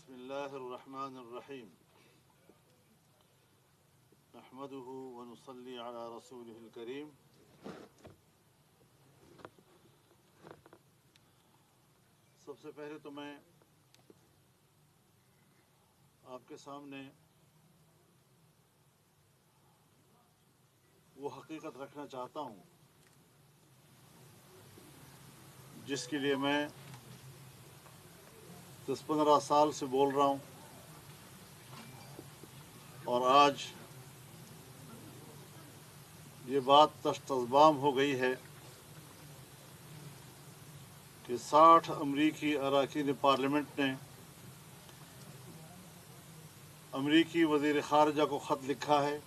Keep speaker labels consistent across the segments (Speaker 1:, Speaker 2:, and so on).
Speaker 1: بسم اللہ الرحمن الرحیم نحمده ونصلی علی رسولہ الکریم سب سے پہلے تو میں آپ کے سامنے وہ حقیقت رکھنا چاہتا ہوں جس کے لیے میں 10-15 سال سے بول رہا ہوں اور آج یہ بات تشت اذبام ہو گئی ہے کہ 60 امریکی اراکین پارلیمنٹ نے امریکی وزیر خارجہ کو خط لکھا ہے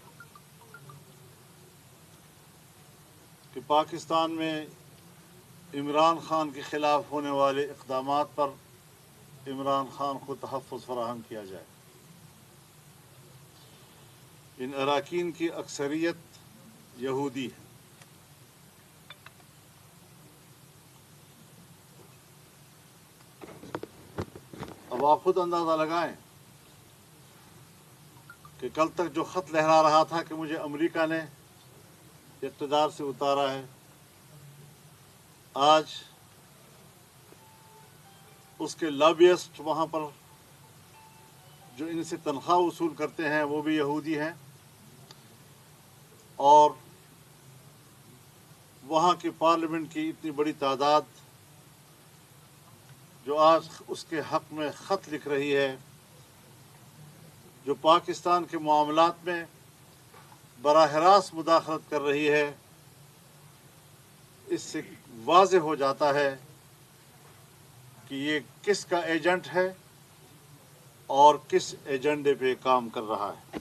Speaker 1: کہ پاکستان میں عمران خان کے خلاف ہونے والے اقدامات پر عمران خان کو تحفظ فراہم کیا جائے۔ ان اراکین کی اکثریت یہودی ہے۔ اب آپ خود اندازہ لگائیں کہ کل تک جو خط لہرا رہا تھا کہ مجھے امریکہ نے اقتدار سے اتارا ہے، آج اس کے لابیسٹ وہاں پر جو ان سے تنخواہ وصول کرتے ہیں وہ بھی یہودی ہیں، اور وہاں کی پارلیمنٹ کی اتنی بڑی تعداد جو آج اس کے حق میں خط لکھ رہی ہے، جو پاکستان کے معاملات میں براہ راست مداخلت کر رہی ہے، اس سے واضح ہو جاتا ہے کہ یہ کس کا ایجنٹ ہے اور کس ایجنڈے پہ کام کر رہا ہے۔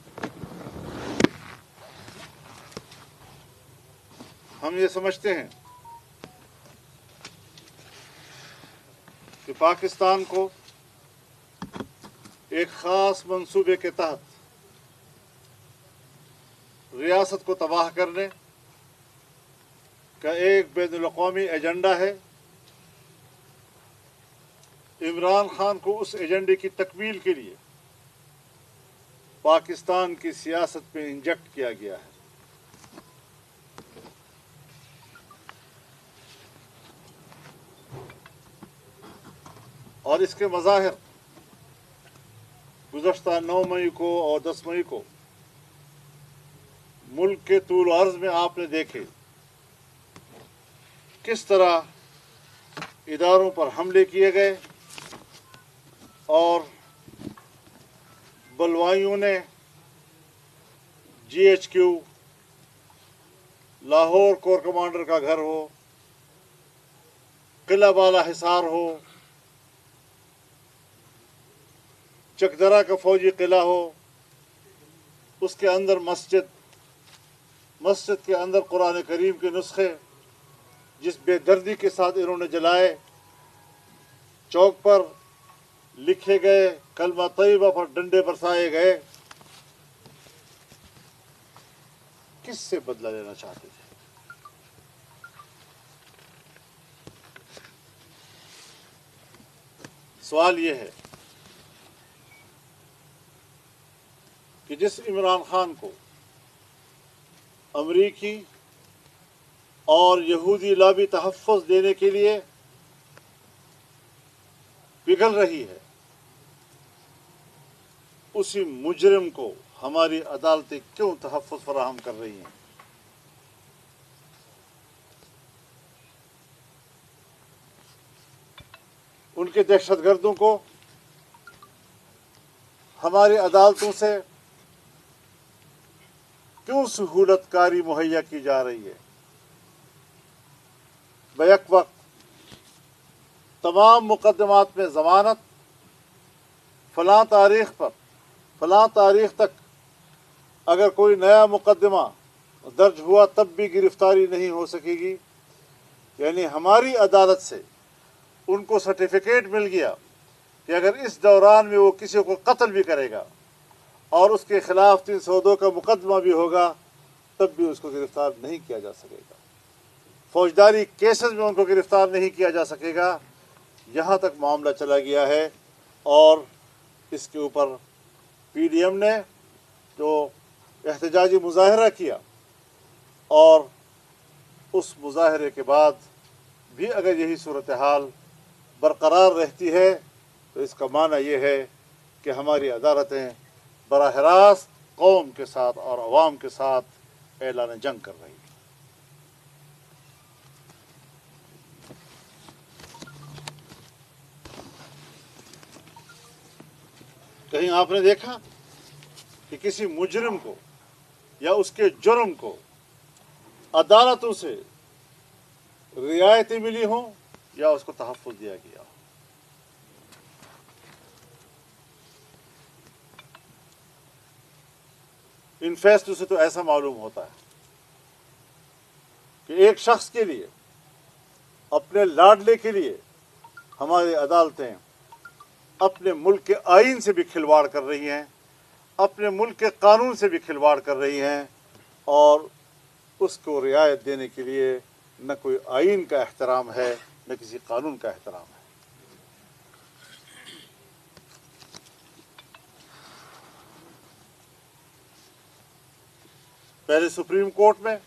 Speaker 1: ہم یہ سمجھتے ہیں کہ پاکستان کو ایک خاص منصوبے کے تحت ریاست کو تباہ کرنے کا ایک بین الاقوامی ایجنڈا ہے۔ عمران خان کو اس ایجنڈے کی تکمیل کے لیے پاکستان کی سیاست میں انجیکٹ کیا گیا ہے۔ اور اس کے مظاہر گزشتہ 9 مئی کو اور 10 مئی کو ملک کے طول و عرض میں آپ نے دیکھے کس طرح اداروں پر حملے کیے گئے اور بلوائیوں نے GHQ، لاہور کور کمانڈر کا گھر ہو، قلعہ بالا حصار ہو، چکدرہ کا فوجی قلعہ ہو، اس کے اندر مسجد کے اندر قرآن کریم کے نسخے جس بے دردی کے ساتھ انہوں نے جلائے، چوک پر لکھے گئے کلمہ طیبہ پر ڈنڈے برسائے گئے، کس سے بدلہ لینا چاہتے تھے؟ سوال یہ ہے کہ جس عمران خان کو امریکی اور یہودی لابی تحفظ دینے کے لیے پگھل رہی ہے، اسی مجرم کو ہماری عدالتیں کیوں تحفظ فراہم کر رہی ہیں؟ ان کے دہشت گردوں کو ہماری عدالتوں سے کیوں سہولت کاری مہیا کی جا رہی ہے؟ بیک وقت تمام مقدمات میں ضمانت فلاں تاریخ پر فلاں تاریخ تک اگر کوئی نیا مقدمہ درج ہوا تب بھی گرفتاری نہیں ہو سکے گی، یعنی ہماری عدالت سے ان کو سرٹیفکیٹ مل گیا کہ اگر اس دوران میں وہ کسی کو قتل بھی کرے گا اور اس کے خلاف 302 کا مقدمہ بھی ہوگا تب بھی اس کو گرفتار نہیں کیا جا سکے گا، فوجداری کیسز میں ان کو گرفتار نہیں کیا جا سکے گا۔ یہاں تک معاملہ چلا گیا ہے، اور اس کے اوپر پی ڈی ایم نے جو احتجاجی مظاہرہ کیا، اور اس مظاہرے کے بعد بھی اگر یہی صورتحال برقرار رہتی ہے تو اس کا معنی یہ ہے کہ ہماری عدالتیں براہ راست قوم کے ساتھ اور عوام کے ساتھ اعلان جنگ کر رہی ہیں۔ کہیں آپ نے دیکھا کہ کسی مجرم کو یا اس کے جرم کو عدالتوں سے رعایتیں ملی ہوں یا اس کو تحفظ دیا گیا ہو؟ ان فیصلوں سے تو ایسا معلوم ہوتا ہے کہ ایک شخص کے لیے، اپنے لاڈلے کے لیے ہماری عدالتیں اپنے ملک کے آئین سے بھی کھلواڑ کر رہی ہیں، اپنے ملک کے قانون سے بھی کھلواڑ کر رہی ہیں، اور اس کو رعایت دینے کے لیے نہ کوئی آئین کا احترام ہے نہ کسی قانون کا احترام ہے۔ پہلے سپریم کورٹ میں،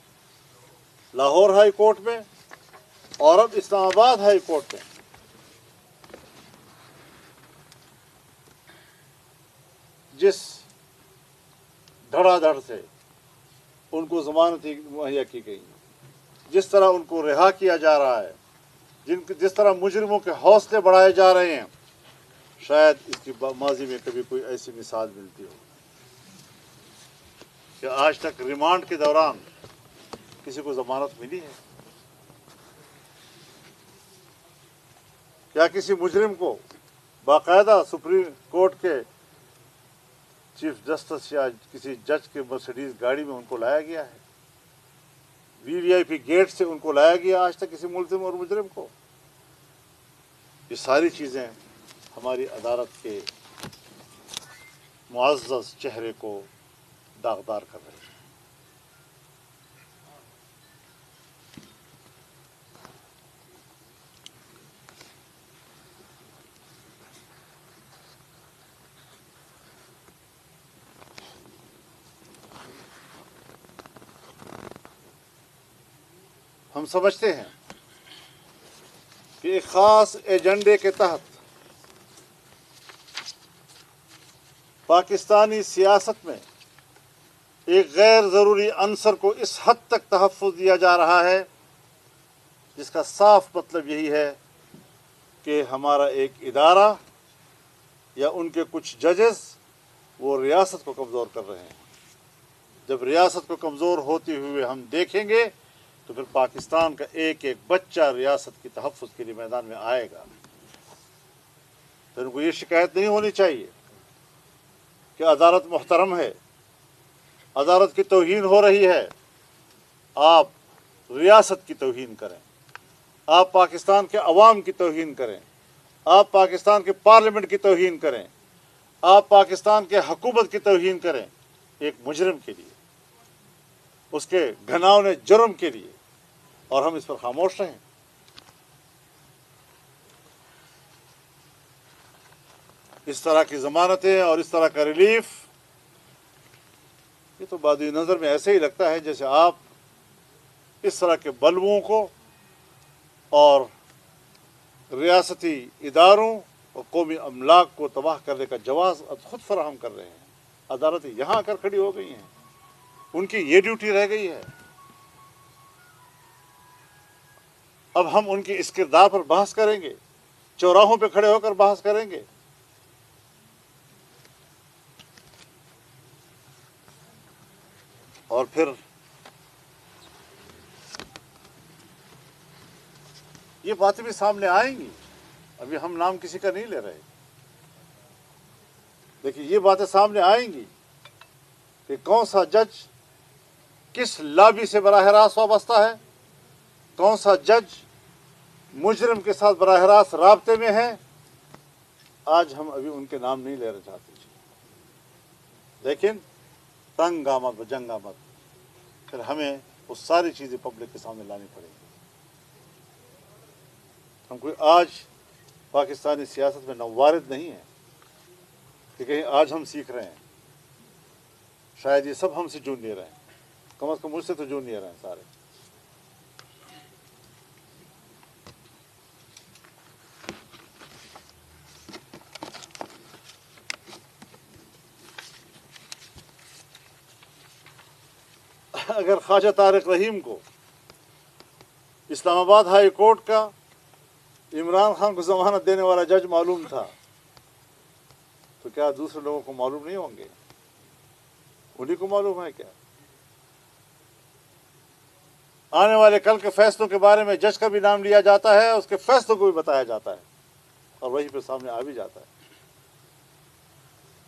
Speaker 1: لاہور ہائی کورٹ میں، اور اب اسلام آباد ہائی کورٹ میں جس دھڑا دھڑ سے ان کو ضمانت مہیا کی گئی، جس طرح ان کو رہا کیا جا رہا ہے، جس طرح مجرموں کے حوصلے بڑھائے جا رہے ہیں، شاید اس کی ماضی میں کبھی کوئی ایسی مثال ملتی ہو کہ آج تک ریمانڈ کے دوران کسی کو ضمانت ملی ہے؟ کیا کسی مجرم کو باقاعدہ سپریم کورٹ کے چیف جسٹس یا کسی جج کے مرسڈیز گاڑی میں ان کو لایا گیا ہے؟ وی آئی پی گیٹ سے ان کو لایا گیا آج تک کسی ملزم اور مجرم کو؟ یہ ساری چیزیں ہماری عدالت کے معزز چہرے کو داغدار کر رہی ہیں۔ ہم سمجھتے ہیں کہ ایک خاص ایجنڈے کے تحت پاکستانی سیاست میں ایک غیر ضروری عنصر کو اس حد تک تحفظ دیا جا رہا ہے جس کا صاف مطلب یہی ہے کہ ہمارا ایک ادارہ یا ان کے کچھ ججز وہ ریاست کو کمزور کر رہے ہیں۔ جب ریاست کو کمزور ہوتے ہوئے ہم دیکھیں گے تو پھر پاکستان کا ایک ایک بچہ ریاست کی تحفظ کے لیے میدان میں آئے گا۔ تو ان کو یہ شکایت نہیں ہونی چاہیے کہ عدالت محترم ہے، عدالت کی توہین ہو رہی ہے۔ آپ ریاست کی توہین کریں، آپ پاکستان کے عوام کی توہین کریں، آپ پاکستان کے پارلیمنٹ کی توہین کریں، آپ پاکستان کے حکومت کی توہین کریں، ایک مجرم کے لیے، اس کے گھناؤنے جرم کے لیے، اور ہم اس پر خاموش رہیں۔ اس طرح کی ضمانتیں اور اس طرح کا ریلیف، یہ تو بادی نظر میں ایسے ہی لگتا ہے جیسے آپ اس طرح کے بلبوں کو اور ریاستی اداروں اور قومی املاک کو تباہ کرنے کا جواز خود فراہم کر رہے ہیں۔ عدالتیں یہاں آ کر کھڑی ہو گئی ہیں، ان کی یہ ڈیوٹی رہ گئی ہے۔ اب ہم ان کی اس کردار پر بحث کریں گے، چوراہوں پہ کھڑے ہو کر بحث کریں گے۔ اور پھر یہ باتیں بھی سامنے آئیں گی، ابھی ہم نام کسی کا نہیں لے رہے، لیکن یہ باتیں سامنے آئیں گی کہ کون سا جج کس لابی سے براہ راست وابستہ ہے، کون سا جج مجرم کے ساتھ براہ راست رابطے میں ہے۔ آج ہم ابھی ان کے نام نہیں لینا چاہتے، لیکن تنگ آمد و جنگ آمد پھر ہمیں وہ ساری چیزیں پبلک کے سامنے لانی پڑیں گی۔ ہم کوئی آج پاکستانی سیاست میں نووارد نہیں ہیں، کہ کہیں آج ہم سیکھ رہے ہیں، شاید یہ سب ہم سے جونیئر ہیں، کم از کم مجھ سے تو جونیئر ہیں سارے. اگر خواجہ طارق رحیم کو اسلام آباد ہائی کورٹ کا عمران خان کو ضمانت دینے والا جج معلوم تھا تو کیا دوسرے لوگوں کو معلوم نہیں ہوں گے؟ انہیں کو معلوم ہے کیا؟ آنے والے کل کے فیصلوں کے بارے میں جج کا بھی نام لیا جاتا ہے، اس کے فیصلوں کو بھی بتایا جاتا ہے اور وہی پہ سامنے آ بھی جاتا ہے.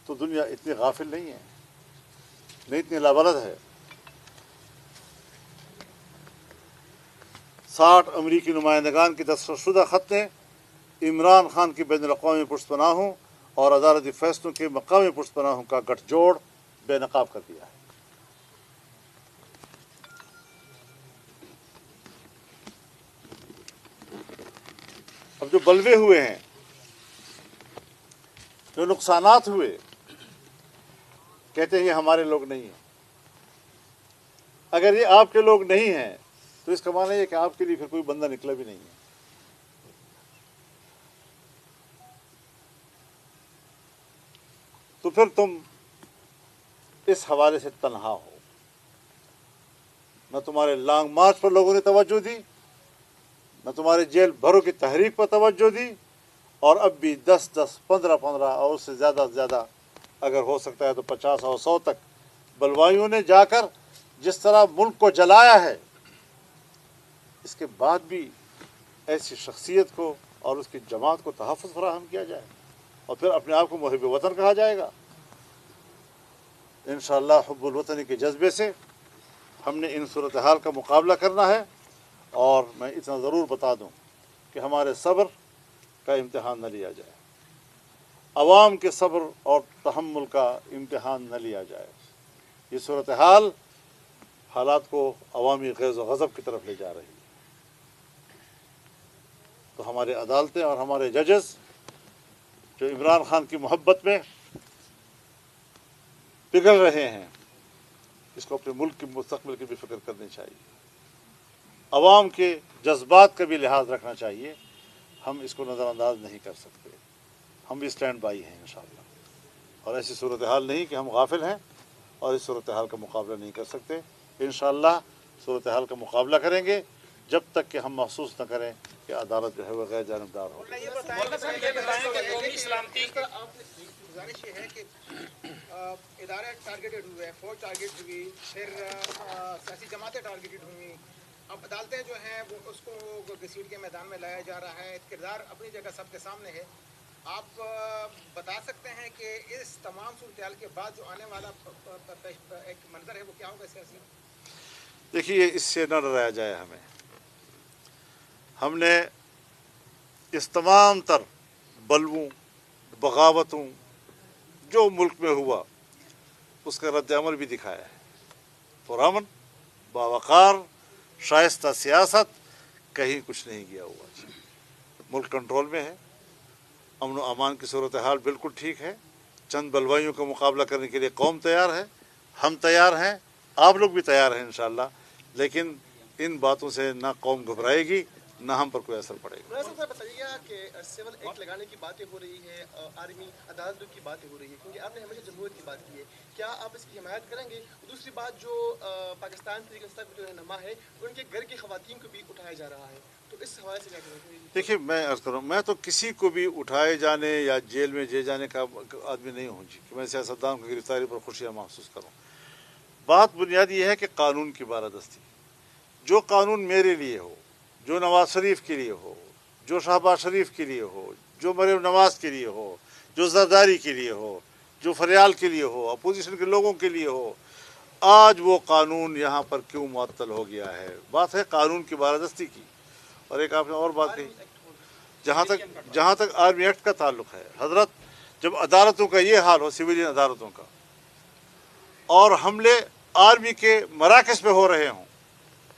Speaker 1: تو دنیا اتنی غافل نہیں ہے، نہیں اتنی لابلد ہے. 60 امریکی نمائندگان کی دستخط شدہ خط نے عمران خان کی بین الاقوامی پشت پناہوں اور عدالتی فیصلوں کے مقامی پشت پناہوں کا گٹھ جوڑ بے نقاب کر دیا ہے. اب جو بلوے ہوئے ہیں، جو نقصانات ہوئے، کہتے ہیں یہ ہمارے لوگ نہیں ہیں. اگر یہ آپ کے لوگ نہیں ہیں تو اس کا معنی یہ کہ آپ کے لیے پھر کوئی بندہ نکلا بھی نہیں ہے. تو پھر تم اس حوالے سے تنہا ہو. نہ تمہارے لانگ مارچ پر لوگوں نے توجہ دی، نہ تمہارے جیل بھروں کی تحریک پر توجہ دی، اور اب بھی 10 10 15 15 اور اس سے زیادہ اگر ہو سکتا ہے تو 50 اور 100 تک بلوائیوں نے جا کر جس طرح ملک کو جلایا ہے، اس کے بعد بھی ایسی شخصیت کو اور اس کی جماعت کو تحفظ فراہم کیا جائے اور پھر اپنے آپ کو محب وطن کہا جائے گا. انشاءاللہ حب الوطنی کے جذبے سے ہم نے ان صورتحال کا مقابلہ کرنا ہے. اور میں اتنا ضرور بتا دوں کہ ہمارے صبر کا امتحان نہ لیا جائے، عوام کے صبر اور تحمل کا امتحان نہ لیا جائے. یہ صورتحال حالات کو عوامی غیظ و غضب کی طرف لے جا رہی ہے. تو ہمارے عدالتیں اور ہمارے ججز جو عمران خان کی محبت میں پگھل رہے ہیں، اس کو اپنے ملک کے مستقبل کی بھی فکر کرنی چاہیے، عوام کے جذبات کا بھی لحاظ رکھنا چاہیے. ہم اس کو نظر انداز نہیں کر سکتے. ہم بھی اسٹینڈ بائی ہیں انشاءاللہ، اور ایسی صورتحال نہیں کہ ہم غافل ہیں اور اس صورتحال کا مقابلہ نہیں کر سکتے. انشاءاللہ صورتحال کا مقابلہ کریں گے جب تک کہ ہم محسوس نہ کریں کہ عدالت جو ہے وہ غیر جانبدار ہو.
Speaker 2: گزارش یہ ہے کہ ادارے ٹارگیٹڈ ہوئے، فوج ٹارگیٹ ہوئی، پھر سیاسی جماعتیں ٹارگیٹڈ ہوئیں. اب عدالتیں جو ہیں وہ اس کو گھسیٹ کے میدان میں لایا جا رہا ہے. کردار اپنی جگہ سب کے سامنے ہے. آپ بتا سکتے ہیں کہ اس تمام صورتحال کے بعد جو آنے والا ایک منظر ہے وہ کیا ہوگا سیاسی؟
Speaker 1: دیکھیے، اس سے نہ ڈرایا جائے ہمیں. ہم نے اس تمام تر بلووں، بغاوتوں جو ملک میں ہوا اس کا رد عمل بھی دکھایا ہے. پرامن، باوقار، شائستہ سیاست، کہیں کچھ نہیں گیا ہوا. ملک کنٹرول میں ہے، امن و امان کی صورتحال بالکل ٹھیک ہے. چند بلوائیوں کا مقابلہ کرنے کے لیے قوم تیار ہے، ہم تیار ہیں، آپ لوگ بھی تیار ہیں انشاءاللہ. لیکن ان باتوں سے نہ قوم گھبرائے گی نہ ہم پر کوئی اثر پڑے گا.
Speaker 3: بتائیے کہ سول ایکٹ لگانے کی باتیں ہو رہی ہے، آرمی عدالتوں کی باتیں ہو رہی ہے، کیونکہ آپ نے ہمیشہ جمہوریت کی بات کی ہے. کیا آپ اس کی حمایت کریں گے؟ دوسری بات، جو پاکستان تحریک انصاف جو رہنما ہے ان کے گھر کی خواتین کو بھی اٹھایا جا رہا ہے، تو اس حوالے سے کیا کہیں گے؟
Speaker 1: دیکھیے، میں عرض کروں، میں تو کسی کو بھی اٹھائے جانے یا جیل میں جے جانے کا آدمی نہیں ہوں جی کہ میں سیاستدان کی گرفتاری پر خوشیاں محسوس کروں. بات بنیادی یہ ہے کہ قانون کی بالادستی. جو قانون میرے لیے ہو، جو نواز شریف کے لیے ہو، جو شہباز شریف کے لیے ہو، جو مریم نواز کے لیے ہو، جو زرداری کے لیے ہو، جو فریال کے لیے ہو، اپوزیشن کے لوگوں کے لیے ہو، آج وہ قانون یہاں پر کیوں معطل ہو گیا ہے؟ بات ہے قانون کی بالادستی کی. اور ایک آپ نے اور بات کہی، جہاں تک آرمی ایکٹ کا تعلق ہے، حضرت، جب عدالتوں کا یہ حال ہو، سویلین عدالتوں کا، اور حملے آرمی کے مراکز پہ ہو رہے ہوں،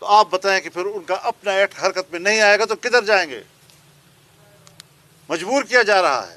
Speaker 1: تو آپ بتائیں کہ پھر ان کا اپنا ایکٹ حرکت میں نہیں آئے گا تو کدھر جائیں گے؟ مجبور کیا جا رہا ہے.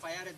Speaker 4: FIR